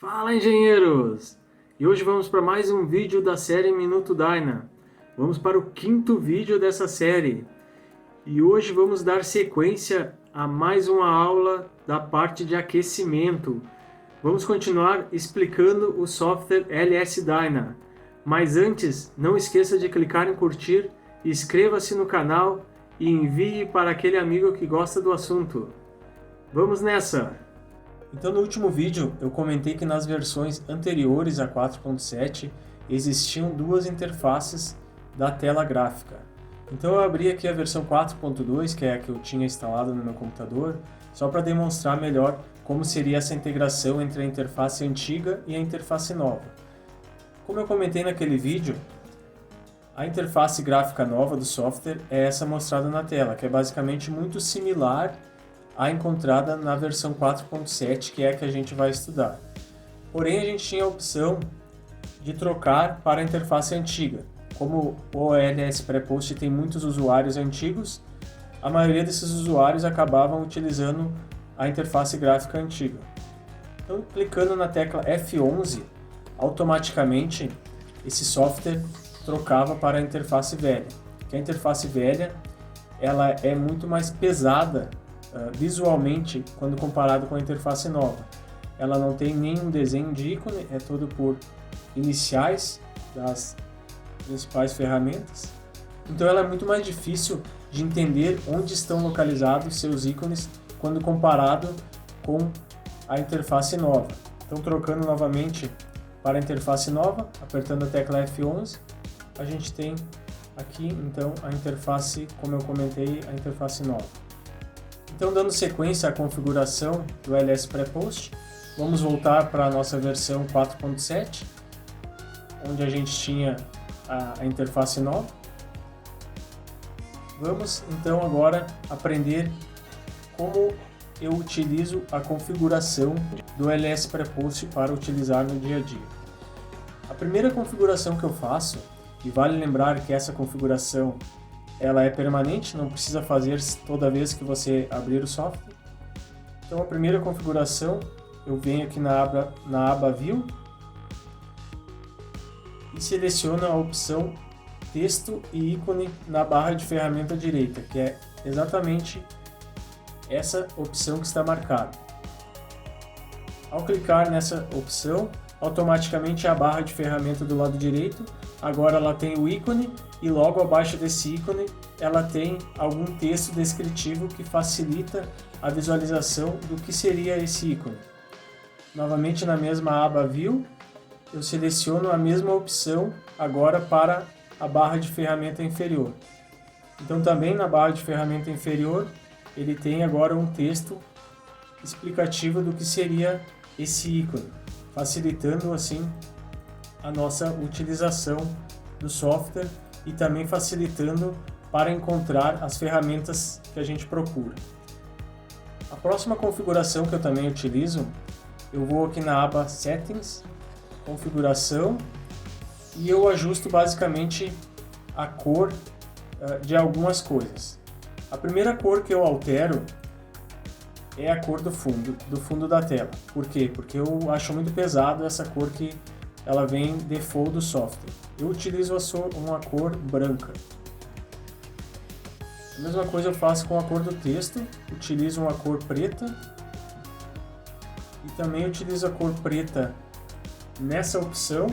Fala, engenheiros! E hoje vamos para mais um vídeo da série Minuto Dyna. Vamos para o quinto vídeo dessa série. E hoje vamos dar sequência a mais uma aula da parte de aquecimento. Vamos continuar explicando o software LS Dyna. Mas antes, não esqueça de clicar em curtir, inscreva-se no canal e envie para aquele amigo que gosta do assunto. Vamos nessa! Então, no último vídeo, eu comentei que nas versões anteriores a 4.7 existiam duas interfaces da tela gráfica. Então, eu abri aqui a versão 4.2, que é a que eu tinha instalado no meu computador, só para demonstrar melhor como seria essa integração entre a interface antiga e a interface nova. Como eu comentei naquele vídeo, a interface gráfica nova do software é essa mostrada na tela, que é basicamente muito similar a encontrada na versão 4.7, que é a que a gente vai estudar. Porém, a gente tinha a opção de trocar para a interface antiga. Como o OLS Prepost tem muitos usuários antigos, a maioria desses usuários acabavam utilizando a interface gráfica antiga. Então, clicando na tecla F11, automaticamente esse software trocava para a interface velha. Que a interface velha ela é muito mais pesada visualmente quando comparado com a interface nova. Ela não tem nenhum desenho de ícone, é todo por iniciais das principais ferramentas. Então ela é muito mais difícil de entender onde estão localizados seus ícones quando comparado com a interface nova. Então, trocando novamente para a interface nova, apertando a tecla F11, a gente tem aqui então a interface, como eu comentei, a interface nova. Então, dando sequência à configuração do LS Prepost, vamos voltar para a nossa versão 4.7, onde a gente tinha a interface nova. Vamos então agora aprender como eu utilizo a configuração do LS Prepost para utilizar no dia a dia. A primeira configuração que eu faço, e vale lembrar que essa configuração ela é permanente, não precisa fazer toda vez que você abrir o software. Então, a primeira configuração, eu venho aqui na aba View e seleciono a opção Texto e ícone na barra de ferramenta direita, que é exatamente essa opção que está marcada. Ao clicar nessa opção, automaticamente a barra de ferramenta do lado direito, agora ela tem o ícone e logo abaixo desse ícone ela tem algum texto descritivo que facilita a visualização do que seria esse ícone. Novamente na mesma aba View, eu seleciono a mesma opção agora para a barra de ferramenta inferior. Então também na barra de ferramenta inferior ele tem agora um texto explicativo do que seria esse ícone, facilitando assim a nossa utilização do software e também facilitando para encontrar as ferramentas que a gente procura. A próxima configuração que eu também utilizo, eu vou aqui na aba Settings, Configuração, e eu ajusto basicamente a cor de algumas coisas. A primeira cor que eu altero é a cor do fundo da tela. Por quê? Porque eu acho muito pesado essa cor que ela vem default do software. Eu utilizo uma cor branca. A mesma coisa eu faço com a cor do texto, utilizo uma cor preta e também utilizo a cor preta nessa opção.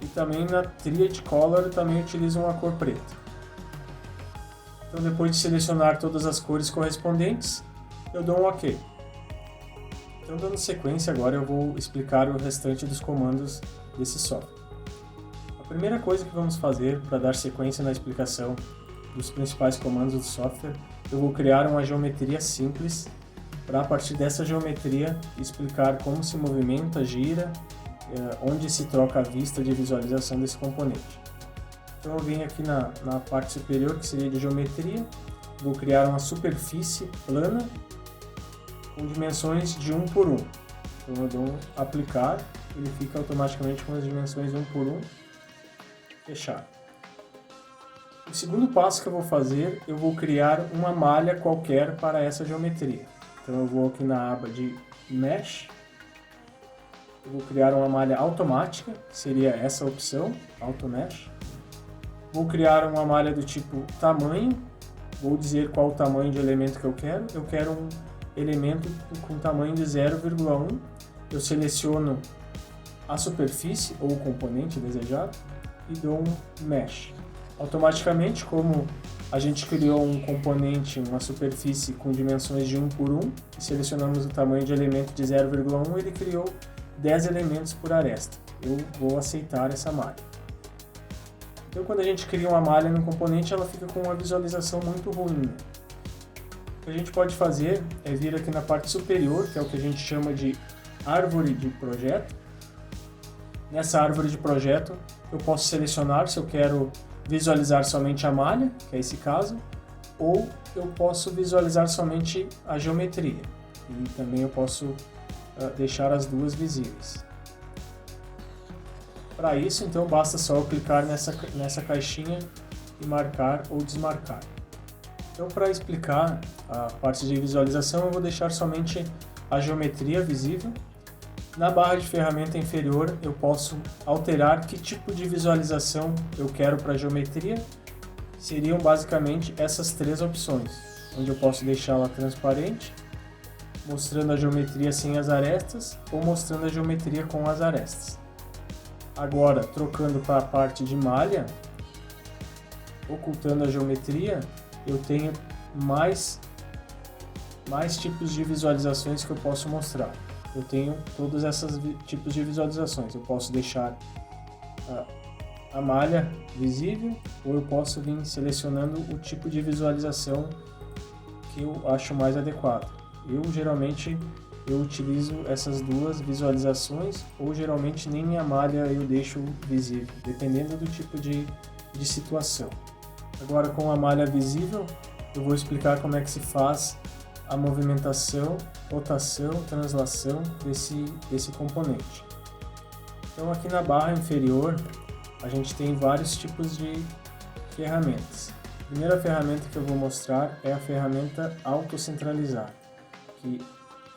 E também na Triad Color eu também utilizo uma cor preta. Então, depois de selecionar todas as cores correspondentes, eu dou um OK. Então, dando sequência, agora eu vou explicar o restante dos comandos desse software. A primeira coisa que vamos fazer para dar sequência na explicação dos principais comandos do software, eu vou criar uma geometria simples para, a partir dessa geometria, explicar como se movimenta, gira, onde se troca a vista de visualização desse componente. Então eu venho aqui na parte superior, que seria de geometria, vou criar uma superfície plana com dimensões de 1 por 1. Então eu dou aplicar, ele fica automaticamente com as dimensões 1 por 1, fechar. O segundo passo que eu vou fazer, eu vou criar uma malha qualquer para essa geometria. Então eu vou aqui na aba de Mesh, eu vou criar uma malha automática, que seria essa opção, Auto Mesh. Vou criar uma malha do tipo tamanho, vou dizer qual o tamanho de elemento que eu quero. Eu quero um elemento com tamanho de 0,1. Eu seleciono a superfície ou o componente desejado e dou um Mesh. Automaticamente, como a gente criou um componente, uma superfície com dimensões de 1 por 1, e selecionamos o tamanho de elemento de 0,1, ele criou 10 elementos por aresta. Eu vou aceitar essa malha. Então, quando a gente cria uma malha no componente, ela fica com uma visualização muito ruim. O que a gente pode fazer é vir aqui na parte superior, que é o que a gente chama de árvore de projeto. Nessa árvore de projeto, eu posso selecionar se eu quero visualizar somente a malha, que é esse caso, ou eu posso visualizar somente a geometria. E também eu posso deixar as duas visíveis. Para isso, então, basta só eu clicar nessa caixinha e marcar ou desmarcar. Então, para explicar a parte de visualização, eu vou deixar somente a geometria visível. Na barra de ferramenta inferior, eu posso alterar que tipo de visualização eu quero para a geometria. Seriam basicamente essas três opções, onde eu posso deixá-la transparente, mostrando a geometria sem as arestas, ou mostrando a geometria com as arestas. Agora, trocando para a parte de malha, ocultando a geometria, eu tenho mais tipos de visualizações que eu posso mostrar. Eu tenho todos esses tipos de visualizações. Eu posso deixar a malha visível, ou eu posso vir selecionando o tipo de visualização que eu acho mais adequado. Geralmente eu utilizo essas duas visualizações, ou geralmente nem a malha eu deixo visível, dependendo do tipo de situação. Agora, com a malha visível, eu vou explicar como é que se faz a movimentação, rotação, translação desse componente. Então, aqui na barra inferior, a gente tem vários tipos de ferramentas. A primeira ferramenta que eu vou mostrar é a ferramenta autocentralizar, que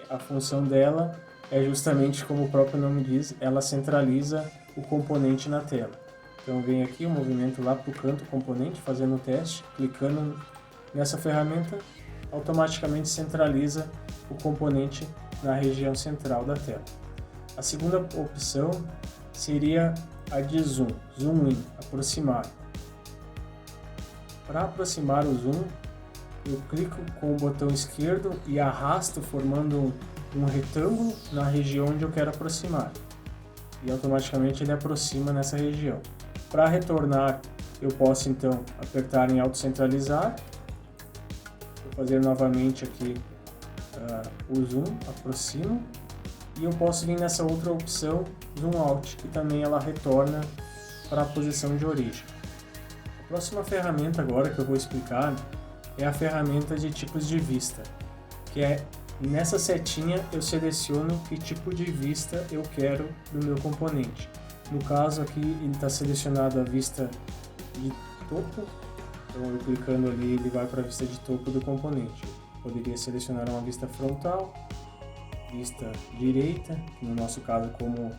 a função dela é justamente como o próprio nome diz, ela centraliza o componente na tela. Então vem aqui o movimento lá para o canto componente, fazendo o teste, clicando nessa ferramenta, automaticamente centraliza o componente na região central da tela. A segunda opção seria a de zoom, zoom in, aproximar. Para aproximar o zoom, eu clico com o botão esquerdo e arrasto, formando um retângulo na região onde eu quero aproximar. E automaticamente ele aproxima nessa região. Para retornar, eu posso então apertar em autocentralizar. Vou fazer novamente aqui o zoom, aproximo. E eu posso vir nessa outra opção, zoom out, que também ela retorna para a posição de origem. A próxima ferramenta agora que eu vou explicar é a ferramenta de tipos de vista, que é nessa setinha eu seleciono que tipo de vista eu quero do meu componente. No caso aqui ele está selecionado a vista de topo, então eu clicando ali ele vai para a vista de topo do componente. Eu poderia selecionar uma vista frontal, vista direita, que no nosso caso como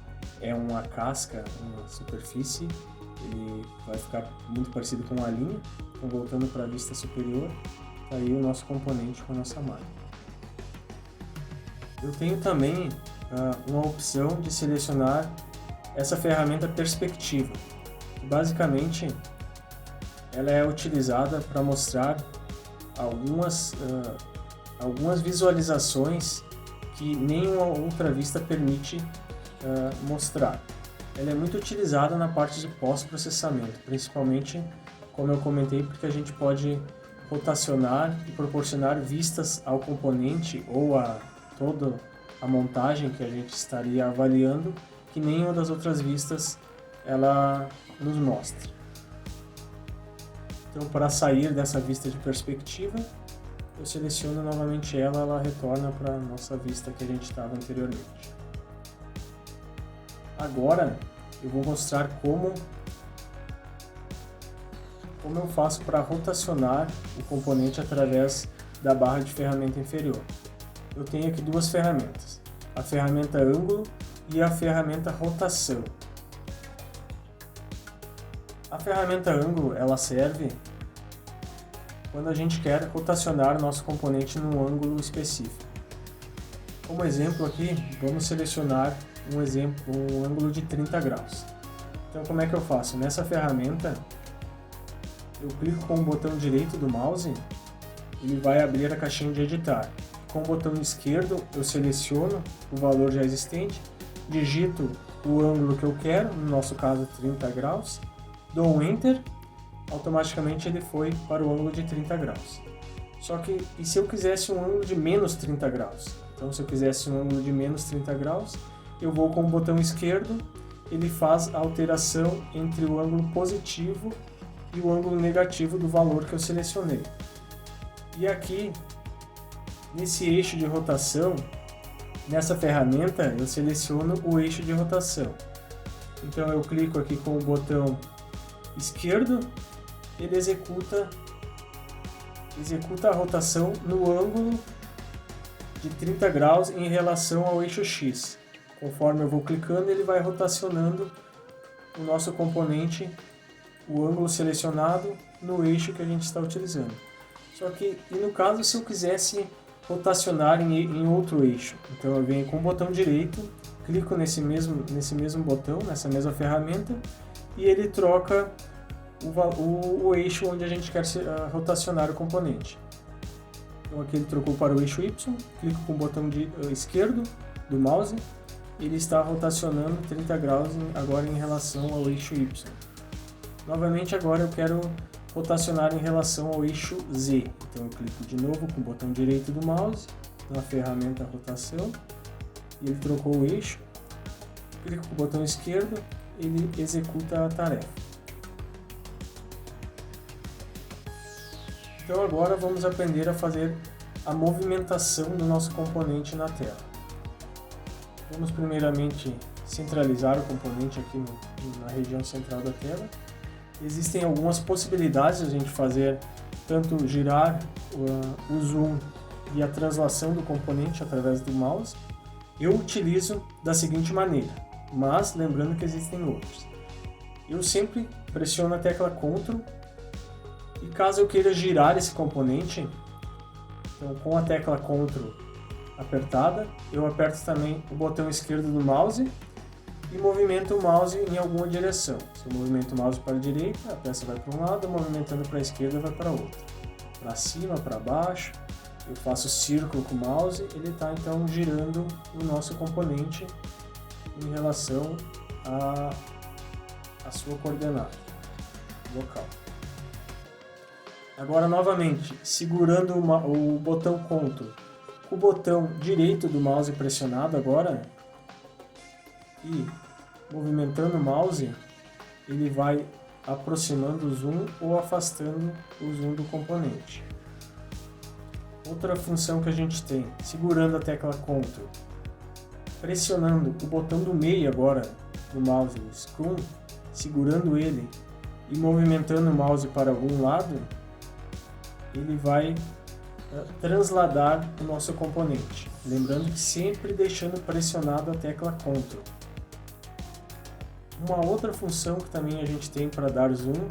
é uma casca, uma superfície, ele vai ficar muito parecido com uma linha. Então, voltando para a vista superior, está aí o nosso componente com a nossa malha. Eu tenho também uma opção de selecionar essa ferramenta perspectiva. Basicamente, ela é utilizada para mostrar algumas visualizações que nenhuma outra vista permite mostrar. Ela é muito utilizada na parte de pós-processamento, principalmente, como eu comentei, porque a gente pode rotacionar e proporcionar vistas ao componente ou a toda a montagem que a gente estaria avaliando, que nenhuma das outras vistas ela nos mostra. Então, para sair dessa vista de perspectiva, eu seleciono novamente ela retorna para a nossa vista que a gente estava anteriormente. Agora, eu vou mostrar como como eu faço para rotacionar o componente através da barra de ferramenta inferior. Eu tenho aqui duas ferramentas, a ferramenta ângulo e a ferramenta rotação. A ferramenta ângulo, ela serve quando a gente quer rotacionar o nosso componente num ângulo específico. Como exemplo aqui, vamos selecionar um ângulo de 30 graus. Então como é que eu faço? Nessa ferramenta, eu clico com o botão direito do mouse, ele vai abrir a caixinha de editar. Com o botão esquerdo, eu seleciono o valor já existente, digito o ângulo que eu quero, no nosso caso 30 graus, dou um Enter, automaticamente ele foi para o ângulo de 30 graus. Só que, e se eu quisesse um ângulo de menos 30 graus? Então, se eu quisesse um ângulo de menos 30 graus, eu vou com o botão esquerdo, ele faz a alteração entre o ângulo positivo e o ângulo negativo do valor que eu selecionei. E aqui, nesse eixo de rotação, nessa ferramenta, eu seleciono o eixo de rotação. Então, eu clico aqui com o botão esquerdo, ele executa a rotação no ângulo de 30 graus em relação ao eixo X. Conforme eu vou clicando, ele vai rotacionando o nosso componente, o ângulo selecionado, no eixo que a gente está utilizando. Só que, e no caso, se eu quisesse rotacionar em outro eixo, então eu venho com o botão direito, clico nesse mesmo botão, nessa mesma ferramenta, e ele troca o eixo onde a gente quer rotacionar o componente. Então aqui ele trocou para o eixo Y, clico com o botão esquerdo do mouse, ele está rotacionando 30 graus agora em relação ao eixo Y. Novamente agora eu quero rotacionar em relação ao eixo Z, então eu clico de novo com o botão direito do mouse, na ferramenta rotação, e ele trocou o eixo, clico com o botão esquerdo, ele executa a tarefa. Então agora vamos aprender a fazer a movimentação do nosso componente na tela. Vamos primeiramente centralizar o componente aqui na região central da tela. Existem algumas possibilidades de a gente fazer tanto girar o zoom e a translação do componente através do mouse. Eu utilizo da seguinte maneira, mas lembrando que existem outros. Eu sempre pressiono a tecla Ctrl e caso eu queira girar esse componente, então com a tecla Ctrl apertada, eu aperto também o botão esquerdo do mouse e movimento o mouse em alguma direção. Se eu movimento o mouse para a direita, a peça vai para um lado, movimentando para a esquerda vai para outro. Para cima, para baixo, eu faço círculo com o mouse, ele está então girando o nosso componente em relação à sua coordenada local. Agora novamente, segurando o botão Ctrl, com o botão direito do mouse pressionado agora e movimentando o mouse, ele vai aproximando o zoom ou afastando o zoom do componente. Outra função que a gente tem, segurando a tecla Ctrl, pressionando o botão do meio agora do mouse, o Scroll, segurando ele e movimentando o mouse para algum lado, ele vai transladar o nosso componente. Lembrando que sempre deixando pressionado a tecla Ctrl. Uma outra função que também a gente tem para dar zoom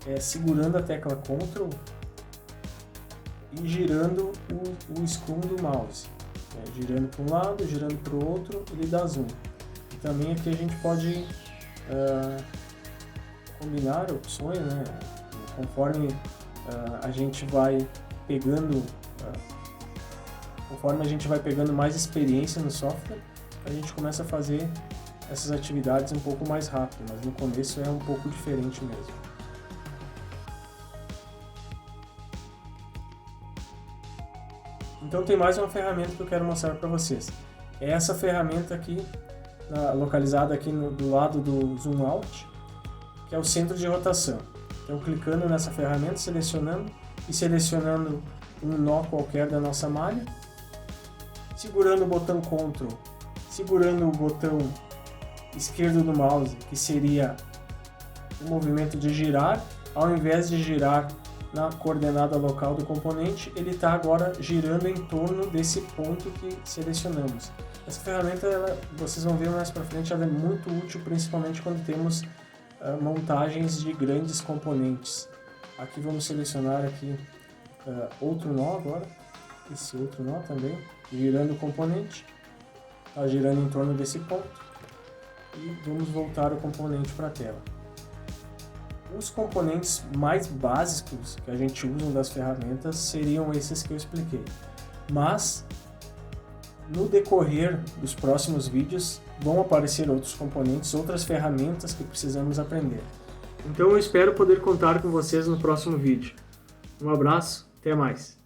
é segurando a tecla Ctrl e girando o scroll do mouse. Girando para um lado, girando para o outro, ele dá zoom. E também aqui a gente pode combinar opções, né? Conforme a gente vai pegando mais experiência no software, a gente começa a fazer essas atividades um pouco mais rápido, mas no começo é um pouco diferente mesmo. Então tem mais uma ferramenta que eu quero mostrar para vocês. É essa ferramenta aqui, localizada aqui do lado do Zoom Out, que é o centro de rotação. Então clicando nessa ferramenta, selecionando um nó qualquer da nossa malha, segurando o botão Ctrl, segurando o botão esquerdo do mouse, que seria o movimento de girar, ao invés de girar na coordenada local do componente, ele está agora girando em torno desse ponto que selecionamos. Essa ferramenta, vocês vão ver mais para frente, ela é muito útil, principalmente quando temos montagens de grandes componentes. Aqui vamos selecionar aqui outro nó agora, esse outro nó também, girando o componente, está girando em torno desse ponto, e vamos voltar o componente para a tela. Os componentes mais básicos que a gente usa das ferramentas seriam esses que eu expliquei, mas no decorrer dos próximos vídeos vão aparecer outros componentes, outras ferramentas que precisamos aprender. Então eu espero poder contar com vocês no próximo vídeo. Um abraço, até mais!